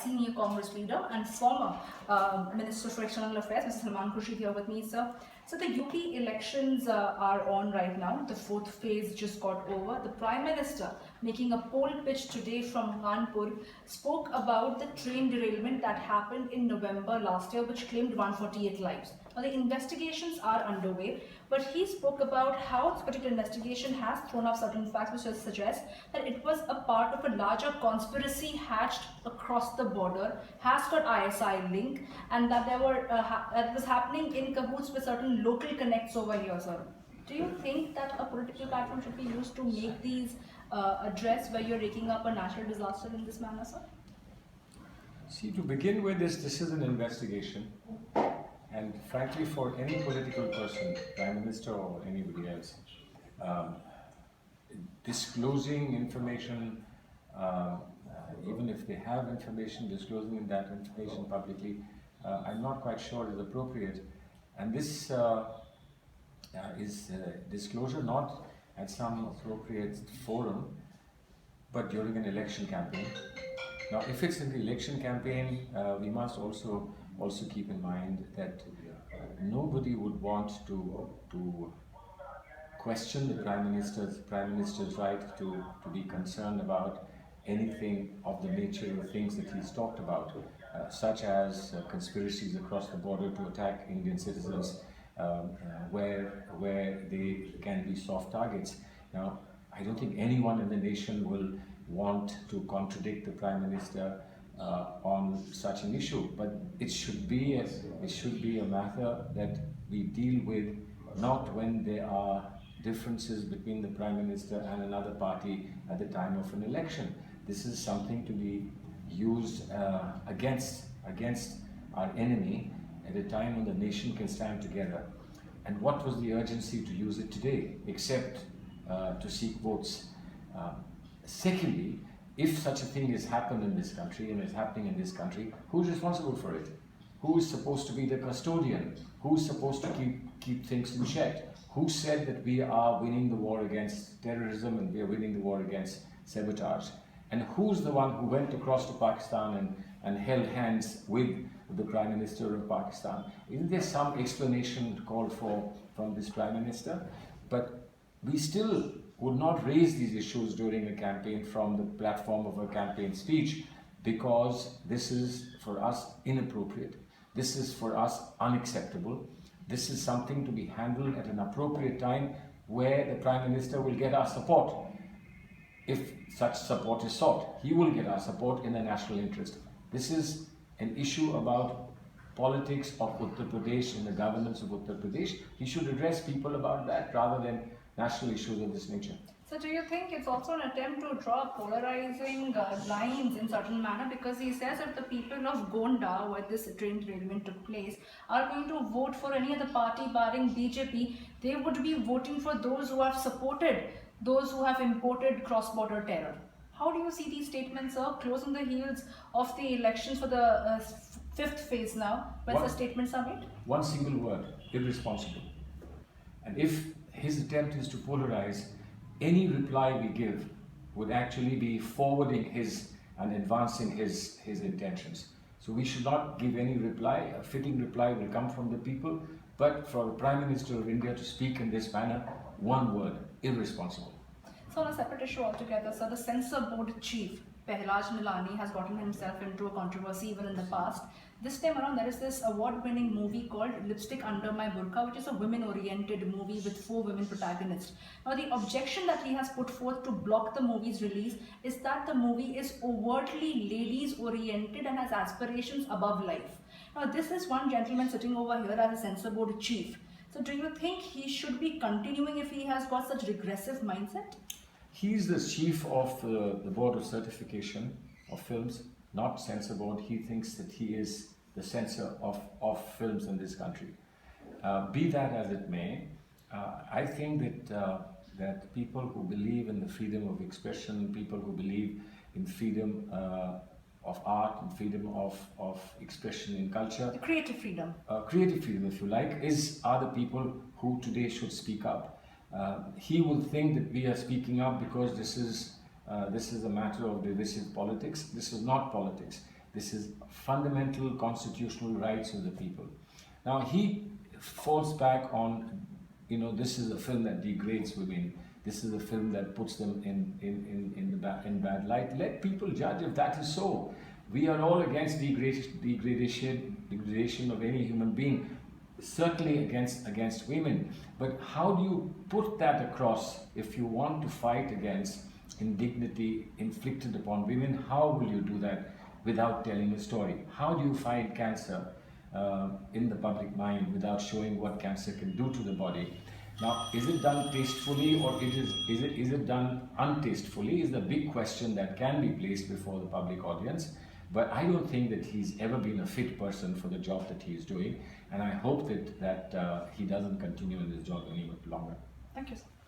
senior Congress leader and former Minister for External Affairs, Mr. Salman Khurshid, here with me, sir. So the UP elections are on right now. The fourth phase just got over. The Prime Minister, making a poll pitch today from Kanpur, spoke about the train derailment that happened in November last year, which claimed 148 lives. Now the investigations are underway, but he spoke about how this particular investigation has thrown up certain facts which suggest that it was a part of a larger conspiracy hatched across the border, has got ISI link, and that there were that was happening in cahoots with certain local connects over here, sir. Do you think that a political platform should be used to make these address where you're raking up a natural disaster in this manner, sir? See, to begin with, this is an investigation. And frankly, for any political person, Prime Minister or anybody else, disclosing information, even if they have information, disclosing that information publicly, I'm not quite sure is appropriate. And this is disclosure not at some appropriate forum, but during an election campaign. Now, if it's in the election campaign, we must also keep in mind that nobody would want to question the Prime Minister's right to be concerned about anything of the nature of things that he's talked about, such as conspiracies across the border to attack Indian citizens, where they can be soft targets. Now, I don't think anyone in the nation will want to contradict the Prime Minister on such an issue, but it should be a matter that we deal with, not when there are differences between the Prime Minister and another party at the time of an election. This is something to be used against our enemy at a time when the nation can stand together. And what was the urgency to use it today, except to seek votes? Secondly, if such a thing has happened in this country and is happening in this country, who's responsible for it? Who is supposed to be the custodian? Who's supposed to keep things in check? Who said that we are winning the war against terrorism and we are winning the war against sabotage? And who's the one who went across to Pakistan and held hands with the Prime Minister of Pakistan? Isn't there some explanation called for from this Prime Minister? But we still would not raise these issues during a campaign from the platform of a campaign speech, because this is for us inappropriate. This is for us unacceptable. This is something to be handled at an appropriate time where the Prime Minister will get our support. If such support is sought, he will get our support in the national interest. This is an issue about politics of Uttar Pradesh and the governance of Uttar Pradesh. He should address people about that rather than national issues of this nature. So do you think it's also an attempt to draw polarizing lines in certain manner? Because he says if the people of Gonda, where this train derailment took place, are going to vote for any other party barring BJP, they would be voting for those who have supported those who have imported cross-border terror. How do you see these statements, sir, closing the heels of the elections for the fifth phase now, when the statements are made? One single word: irresponsible. And if his attempt is to polarize, any reply we give would actually be forwarding his and advancing his intentions. So we should not give any reply. A fitting reply will come from the people, but for the Prime Minister of India to speak in this manner, one word: irresponsible. So on a separate issue altogether, sir, the censor board chief, Pehlaj Nilani, has gotten himself into a controversy even in the past. This time around, there is this award-winning movie called Lipstick Under My Burqa, which is a women-oriented movie with 4 women protagonists. Now, the objection that he has put forth to block the movie's release is that the movie is overtly ladies-oriented and has aspirations above life. Now, this is one gentleman sitting over here as a censor board chief. So, do you think he should be continuing if he has got such regressive mindset? He's the chief of the Board of Certification of Films, not censor board. He thinks that he is the censor of films in this country. Be that as it may, I think that people who believe in the freedom of expression, people who believe in freedom of art and freedom of expression in culture, the creative freedom, if you like, are the people who today should speak up. He will think that we are speaking up because this is a matter of divisive politics. This is not politics. This is fundamental constitutional rights of the people. Now he falls back on, this is a film that degrades women. This is a film that puts them in bad light. Let people judge if that is so. We are all against degradation of any human being, certainly against women. But how do you put that across if you want to fight against indignity inflicted upon women? How will you do that without telling a story? How do you fight cancer in the public mind without showing what cancer can do to the body? Now, is it done tastefully or is it done untastefully is the big question that can be placed before the public audience. But I don't think that he's ever been a fit person for the job that he is doing, and I hope that he doesn't continue in this job any longer. Thank you, sir.